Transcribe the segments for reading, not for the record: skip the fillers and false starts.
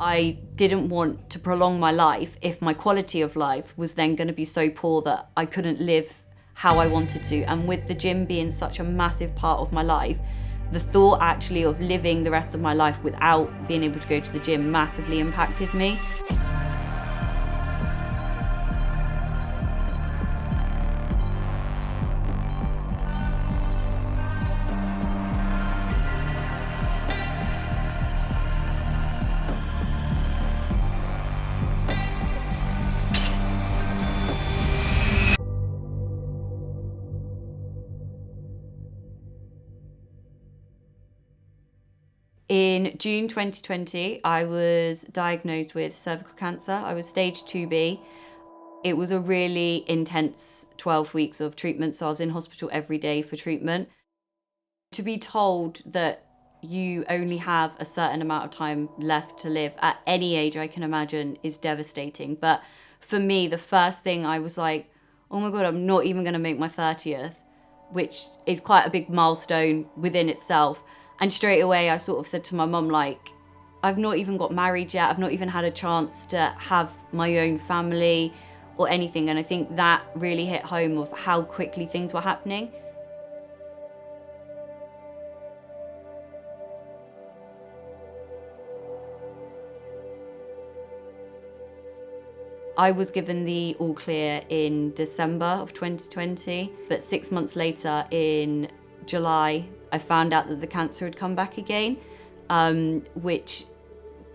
I didn't want to prolong my life if my quality of life was then going to be so poor that I couldn't live how I wanted to. And with the gym being such a massive part of my life, the thought actually of living the rest of my life without being able to go to the gym massively impacted me. In June 2020, I was diagnosed with cervical cancer. I was stage 2B. It was a really intense 12 weeks of treatment, so I was in hospital every day for treatment. To be told that you only have a certain amount of time left to live at any age I can imagine is devastating. But for me, the first thing I was like, oh my God, I'm not even going to make my 30th, which is quite a big milestone within itself. And straight away I sort of said to my mum, like, I've not even got married yet. I've not even had a chance to have my own family or anything. And I think that really hit home of how quickly things were happening. I was given the all clear in December of 2020, but 6 months later in July, I found out that the cancer had come back again, which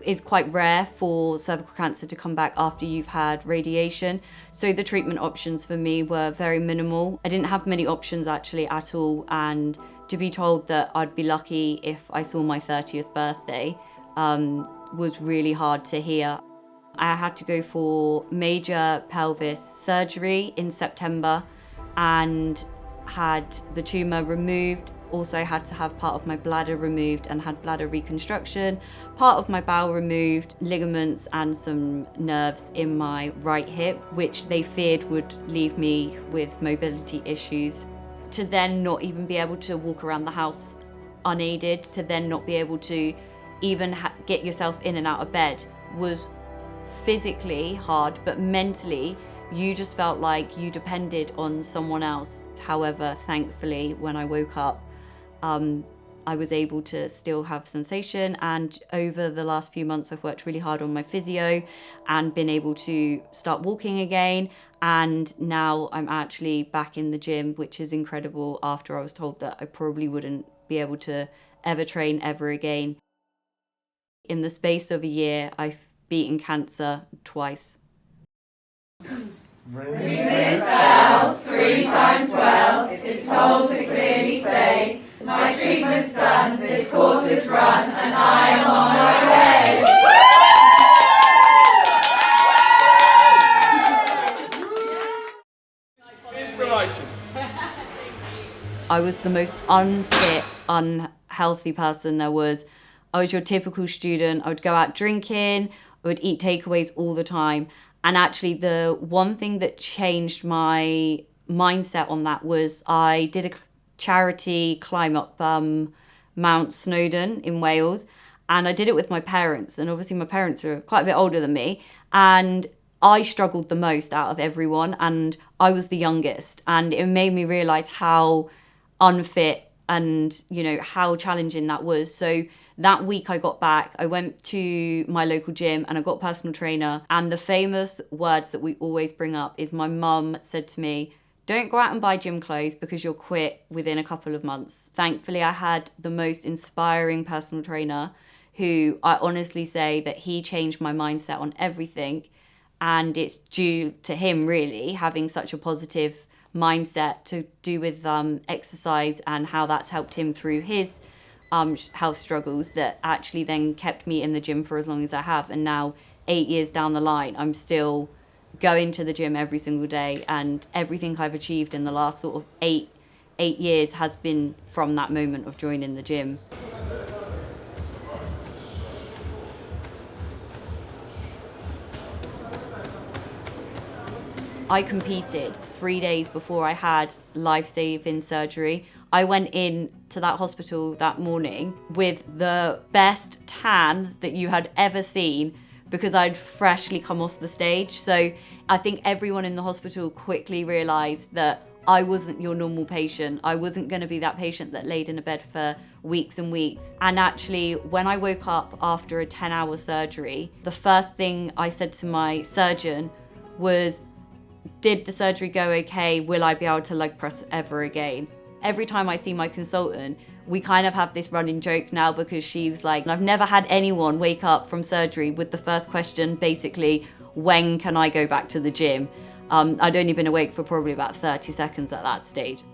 is quite rare for cervical cancer to come back after you've had radiation. So the treatment options for me were very minimal. I didn't have many options actually at all, and to be told that I'd be lucky if I saw my 30th birthday was really hard to hear. I had to go for major pelvis surgery in September and had the tumour removed. Also had to have part of my bladder removed and had bladder reconstruction, part of my bowel removed, ligaments and some nerves in my right hip, which they feared would leave me with mobility issues. To then not even be able to walk around the house unaided, to then not be able to even get yourself in and out of bed was physically hard, but mentally you just felt like you depended on someone else. However, thankfully, when I woke up, I was able to still have sensation, and over the last few months I've worked really hard on my physio and been able to start walking again, and now I'm actually back in the gym, which is incredible after I was told that I probably wouldn't be able to ever train ever again. In the space of a year, I've beaten cancer twice. Ring this bell 3 times well, it's told to clearly say, my treatment's done, this course is run, and I am on my way. Inspiration. I was the most unfit, unhealthy person there was. I was your typical student. I would go out drinking, I would eat takeaways all the time. And actually the one thing that changed my mindset on that was I did a charity climb up Mount Snowdon in Wales, and I did it with my parents, and obviously my parents are quite a bit older than me, and I struggled the most out of everyone, and I was the youngest, and it made me realise how unfit and how challenging that was. So that week I got back, I went to my local gym and I got a personal trainer, and the famous words that we always bring up is my mum said to me, don't go out and buy gym clothes because you'll quit within a couple of months. Thankfully, I had the most inspiring personal trainer who I honestly say that he changed my mindset on everything. And it's due to him really having such a positive mindset to do with exercise and how that's helped him through his health struggles that actually then kept me in the gym for as long as I have. And now 8 years down the line, I'm still going to the gym every single day, and everything I've achieved in the last sort of eight years has been from that moment of joining the gym. I competed 3 days before I had life-saving surgery. I went in to that hospital that morning with the best tan that you had ever seen, because I'd freshly come off the stage. So I think everyone in the hospital quickly realised that I wasn't your normal patient. I wasn't going to be that patient that laid in a bed for weeks and weeks. And actually, when I woke up after a 10-hour surgery, the first thing I said to my surgeon was, did the surgery go okay? Will I be able to leg press ever again? Every time I see my consultant, we kind of have this running joke now, because she was like, I've never had anyone wake up from surgery with the first question basically, when can I go back to the gym? I'd only been awake for probably about 30 seconds at that stage.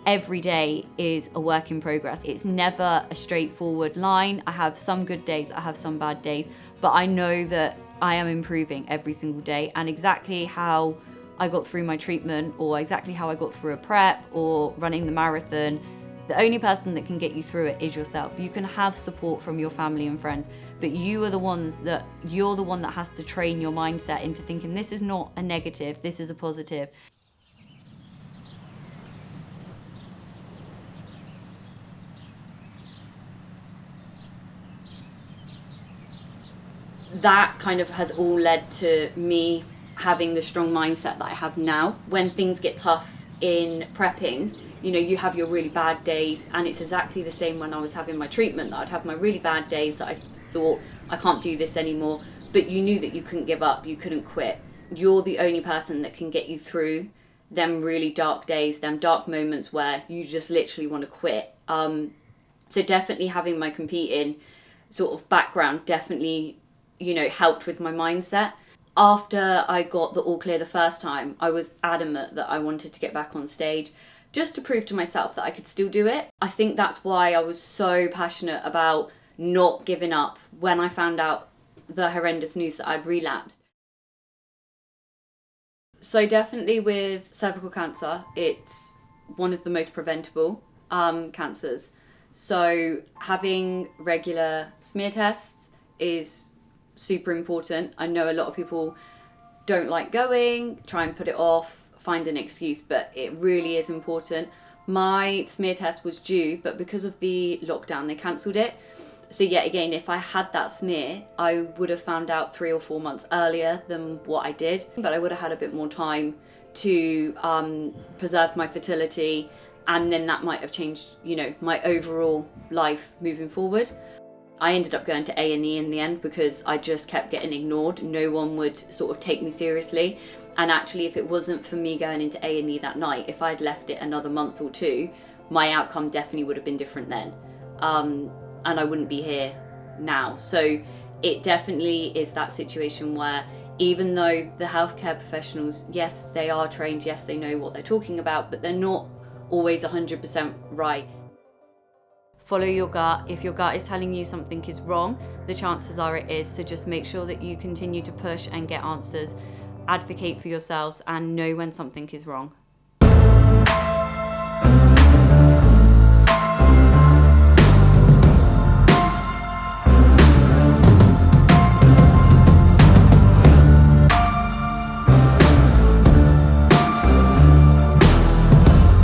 Every day is a work in progress. It's never a straightforward line. I have some good days, I have some bad days, but I know that I am improving every single day, and exactly how I got through my treatment, or exactly how I got through a prep or running the marathon, the only person that can get you through it is yourself. You can have support from your family and friends, but you're the one that has to train your mindset into thinking this is not a negative, this is a positive. That kind of has all led to me having the strong mindset that I have now. When things get tough in prepping, you know, you have your really bad days, and it's exactly the same when I was having my treatment, that I'd have my really bad days that I thought, I can't do this anymore, but you knew that you couldn't give up, you couldn't quit. You're the only person that can get you through them really dark days, them dark moments where you just literally want to quit. So definitely having my competing sort of background definitely, you know, helped with my mindset. After I got the all clear the first time, I was adamant that I wanted to get back on stage, just to prove to myself that I could still do it. I think that's why I was so passionate about not giving up when I found out the horrendous news that I'd relapsed. So definitely with cervical cancer, it's one of the most preventable cancers. So having regular smear tests is super important. I know a lot of people don't like going, try and put it off, find an excuse, but it really is important. My smear test was due, but because of the lockdown, they cancelled it. So yet again, if I had that smear, I would have found out 3 or 4 months earlier than what I did, but I would have had a bit more time to preserve my fertility, and then that might have changed, you know, my overall life moving forward. I ended up going to A&E in the end because I just kept getting ignored. No one would sort of take me seriously. And actually, if it wasn't for me going into A&E that night, if I'd left it another month or two, my outcome definitely would have been different then. And I wouldn't be here now. So it definitely is that situation where, even though the healthcare professionals, yes, they are trained, yes, they know what they're talking about, but they're not always 100% right. Follow your gut. If your gut is telling you something is wrong, the chances are it is. So just make sure that you continue to push and get answers, advocate for yourselves, and know when something is wrong.